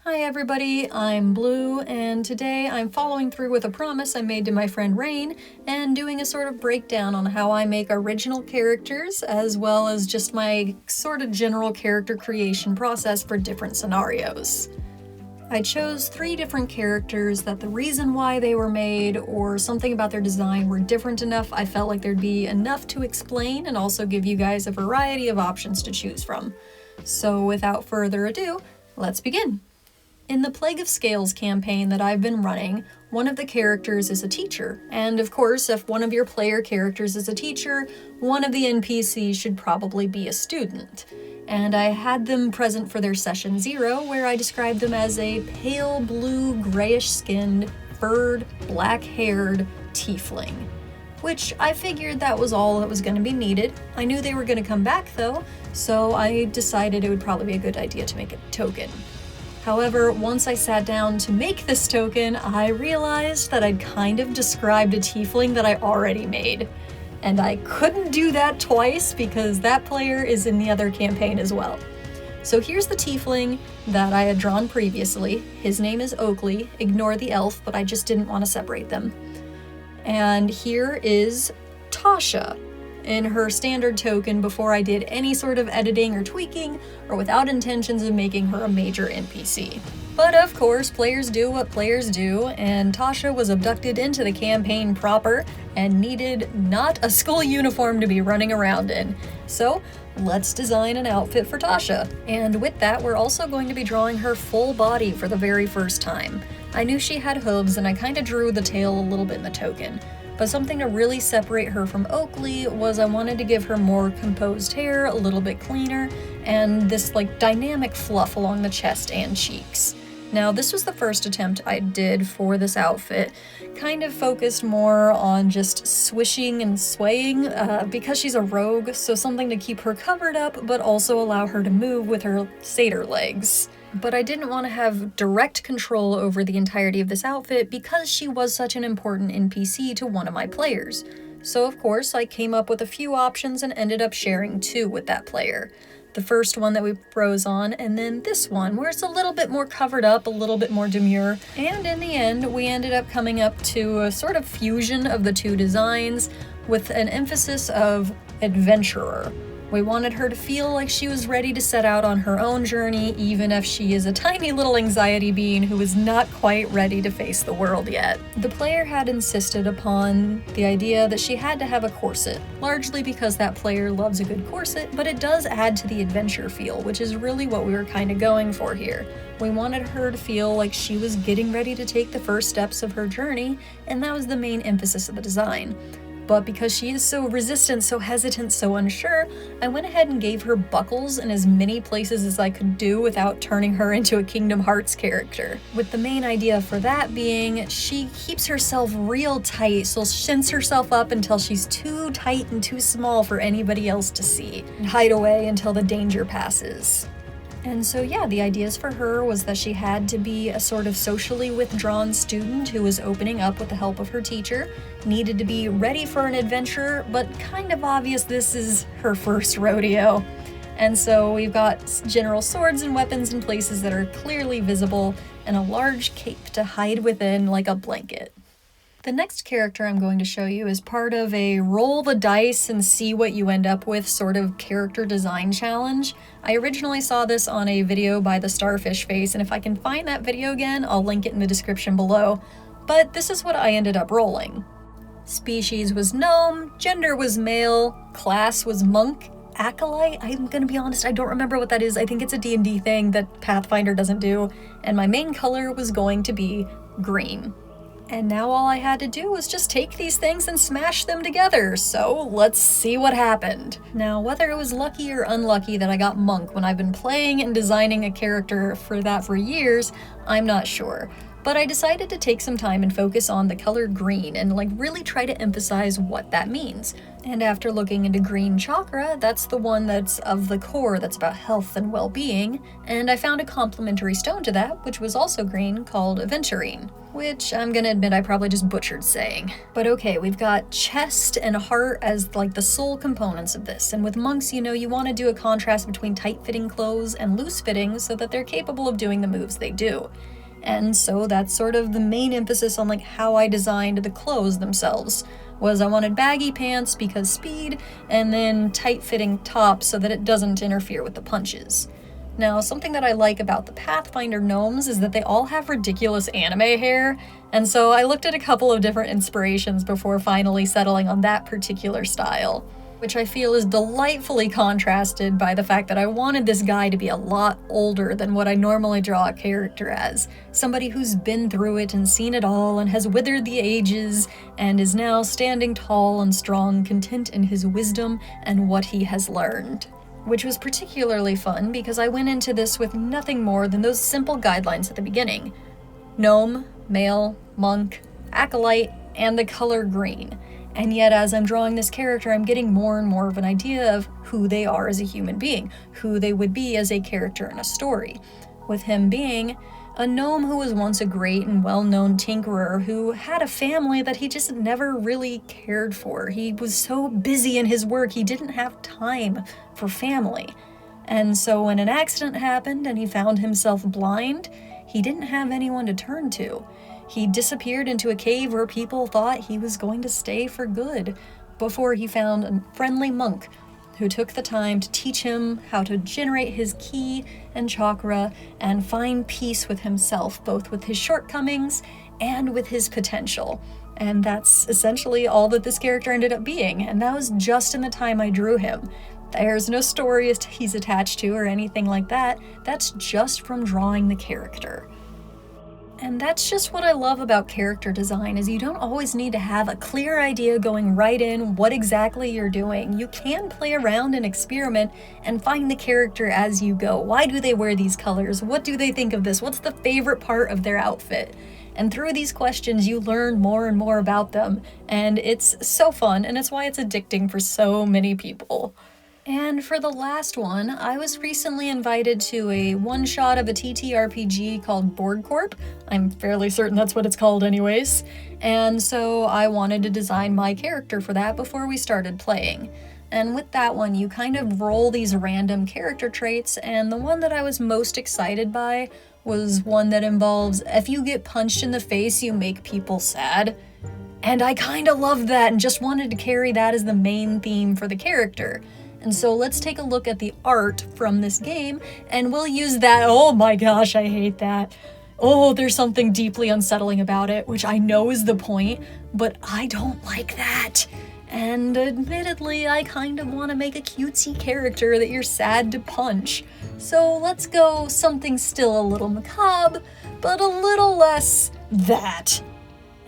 Hi everybody, I'm Blue, and today I'm following through with a promise I made to my friend Rain, and doing a sort of breakdown on how I make original characters, as well as just my sort of general character creation process for different scenarios. I chose 3 different characters that the reason why they were made or something about their design were different enough I felt like there'd be enough to explain and also give you guys a variety of options to choose from. So without further ado, let's begin. In the Plague of Scales campaign that I've been running, one of the characters is a teacher, and of course, if one of your player characters is a teacher, one of the NPCs should probably be a student. And I had them present for their session 0, where I described them as a pale blue, grayish-skinned, furred, black-haired tiefling. Which I figured that was all that was going to be needed. I knew they were going to come back though, so I decided it would probably be a good idea to make a token. However, once I sat down to make this token, I realized that I'd kind of described a tiefling that I already made. And I couldn't do that twice because that player is in the other campaign as well. So here's the tiefling that I had drawn previously. His name is Oakley. Ignore the elf, but I just didn't want to separate them. And here is Tasha in her standard token before I did any sort of editing or tweaking, or without intentions of making her a major NPC. But of course, players do what players do, and Tasha was abducted into the campaign proper and needed not a school uniform to be running around in. So let's design an outfit for Tasha. And with that, we're also going to be drawing her full body for the very first time. I knew she had hooves, and I kind of drew the tail a little bit in the token. But something to really separate her from Oakley was I wanted to give her more composed hair, a little bit cleaner, and this dynamic fluff along the chest and cheeks. Now this was the first attempt I did for this outfit, kind of focused more on just swishing and swaying because she's a rogue, so something to keep her covered up but also allow her to move with her satyr legs. But I didn't want to have direct control over the entirety of this outfit because she was such an important NPC to one of my players. So of course I came up with a few options and ended up sharing 2 with that player. The first one that we froze on, and then this one where it's a little bit more covered up, a little bit more demure. And in the end, we ended up coming up to a sort of fusion of the 2 designs with an emphasis of adventurer. We wanted her to feel like she was ready to set out on her own journey, even if she is a tiny little anxiety being who is not quite ready to face the world yet. The player had insisted upon the idea that she had to have a corset, largely because that player loves a good corset, but it does add to the adventure feel, which is really what we were kind of going for here. We wanted her to feel like she was getting ready to take the first steps of her journey, and that was the main emphasis of the design. But because she is so resistant, so hesitant, so unsure, I went ahead and gave her buckles in as many places as I could do without turning her into a Kingdom Hearts character. With the main idea for that being, she keeps herself real tight, so shins herself up until she's too tight and too small for anybody else to see, and hide away until the danger passes. And so yeah, the ideas for her was that she had to be a sort of socially withdrawn student who was opening up with the help of her teacher, needed to be ready for an adventure, but kind of obvious this is her first rodeo. And so we've got general swords and weapons in places that are clearly visible, and a large cape to hide within like a blanket. The next character I'm going to show you is part of a roll the dice and see what you end up with sort of character design challenge. I originally saw this on a video by the Starfish Face, and if I can find that video again, I'll link it in the description below. But this is what I ended up rolling. Species was gnome, gender was male, class was monk, acolyte, I'm gonna be honest, I don't remember what that is. I think it's a D&D thing that Pathfinder doesn't do, and my main color was going to be green. And now all I had to do was just take these things and smash them together, so let's see what happened. Now, whether it was lucky or unlucky that I got monk when I've been playing and designing a character for that for years, I'm not sure. But I decided to take some time and focus on the color green and really try to emphasize what that means. And after looking into green chakra, that's the one that's of the core, that's about health and well-being, and I found a complementary stone to that, which was also green, called aventurine, which I'm gonna admit I probably just butchered saying. But okay, we've got chest and heart as the sole components of this, and with monks, you want to do a contrast between tight-fitting clothes and loose-fitting so that they're capable of doing the moves they do. And so that's sort of the main emphasis on how I designed the clothes themselves. Was I wanted baggy pants because speed, and then tight-fitting tops so that it doesn't interfere with the punches. Now, something that I like about the Pathfinder gnomes is that they all have ridiculous anime hair, and so I looked at a couple of different inspirations before finally settling on that particular style, which I feel is delightfully contrasted by the fact that I wanted this guy to be a lot older than what I normally draw a character as. Somebody who's been through it and seen it all and has withered the ages and is now standing tall and strong, content in his wisdom and what he has learned. Which was particularly fun because I went into this with nothing more than those simple guidelines at the beginning. Gnome, male, monk, acolyte, and the color green. And yet, as I'm drawing this character, I'm getting more and more of an idea of who they are as a human being, who they would be as a character in a story. With him being a gnome who was once a great and well-known tinkerer who had a family that he just never really cared for. He was so busy in his work, he didn't have time for family. And so when an accident happened and he found himself blind, he didn't have anyone to turn to. He disappeared into a cave where people thought he was going to stay for good, before he found a friendly monk who took the time to teach him how to generate his ki and chakra and find peace with himself, both with his shortcomings and with his potential. And that's essentially all that this character ended up being, and that was just in the time I drew him. There's no story he's attached to or anything like that. That's just from drawing the character. And that's just what I love about character design, is you don't always need to have a clear idea going right in what exactly you're doing. You can play around and experiment and find the character as you go. Why do they wear these colors? What do they think of this? What's the favorite part of their outfit? And through these questions, you learn more and more about them. And it's so fun, and it's why it's addicting for so many people. And for the last one, I was recently invited to a one-shot of a TTRPG called Board Corp. I'm fairly certain that's what it's called anyways. And so I wanted to design my character for that before we started playing. And with that one, you kind of roll these random character traits, and the one that I was most excited by was one that involves, if you get punched in the face, you make people sad. And I kinda loved that and just wanted to carry that as the main theme for the character. And so let's take a look at the art from this game, and we'll use that. Oh my gosh, I hate that. Oh, there's something deeply unsettling about it, which I know is the point, but I don't like that. And admittedly, I kind of want to make a cutesy character that you're sad to punch. So let's go something still a little macabre, but a little less that.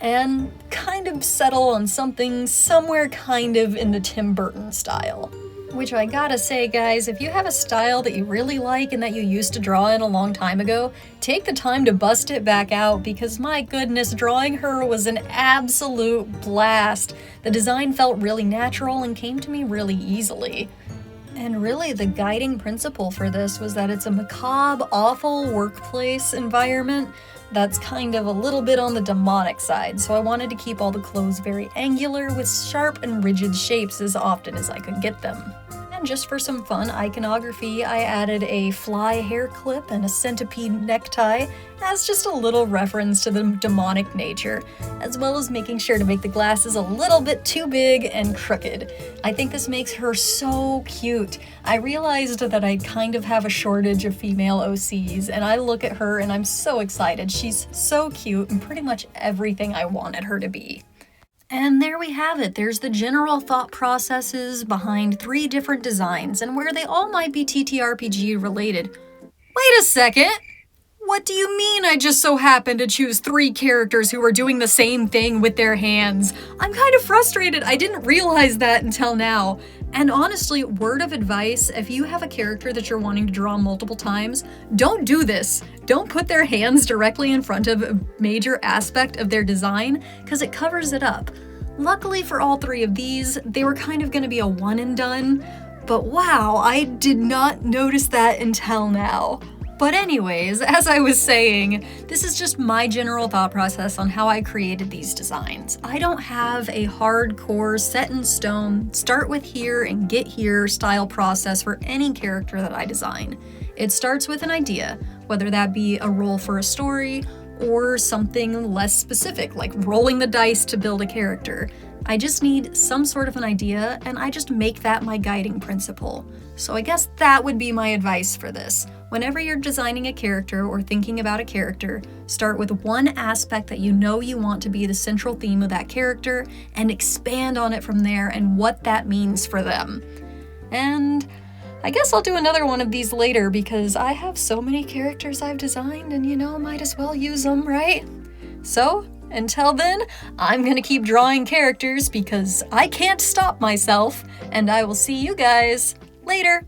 And kind of settle on something somewhere kind of in the Tim Burton style. Which I gotta say, guys, if you have a style that you really like and that you used to draw in a long time ago, take the time to bust it back out, because my goodness, drawing her was an absolute blast. The design felt really natural and came to me really easily. And really, the guiding principle for this was that it's a macabre, awful workplace environment that's kind of a little bit on the demonic side, so I wanted to keep all the clothes very angular with sharp and rigid shapes as often as I could get them. And just for some fun iconography, I added a fly hair clip and a centipede necktie as just a little reference to the demonic nature, as well as making sure to make the glasses a little bit too big and crooked. I think this makes her so cute. I realized that I kind of have a shortage of female OCs, and I look at her and I'm so excited. She's so cute and pretty much everything I wanted her to be. And there we have it. There's the general thought processes behind 3 different designs and where they all might be TTRPG related. Wait a second! What do you mean I just so happened to choose 3 characters who are doing the same thing with their hands? I'm kind of frustrated. I didn't realize that until now. And honestly, word of advice, if you have a character that you're wanting to draw multiple times, don't do this. Don't put their hands directly in front of a major aspect of their design, because it covers it up. Luckily for all three of these, they were kind of going to be a one and done, but wow, I did not notice that until now. But anyways, as I was saying, this is just my general thought process on how I created these designs. I don't have a hardcore, set in stone, start with here and get here style process for any character that I design. It starts with an idea, whether that be a role for a story or something less specific, like rolling the dice to build a character. I just need some sort of an idea, and I just make that my guiding principle. So I guess that would be my advice for this. Whenever you're designing a character or thinking about a character, start with one aspect that you know you want to be the central theme of that character, and expand on it from there and what that means for them. And I guess I'll do another one of these later because I have so many characters I've designed and might as well use them, right? So, until then, I'm gonna keep drawing characters because I can't stop myself, and I will see you guys later.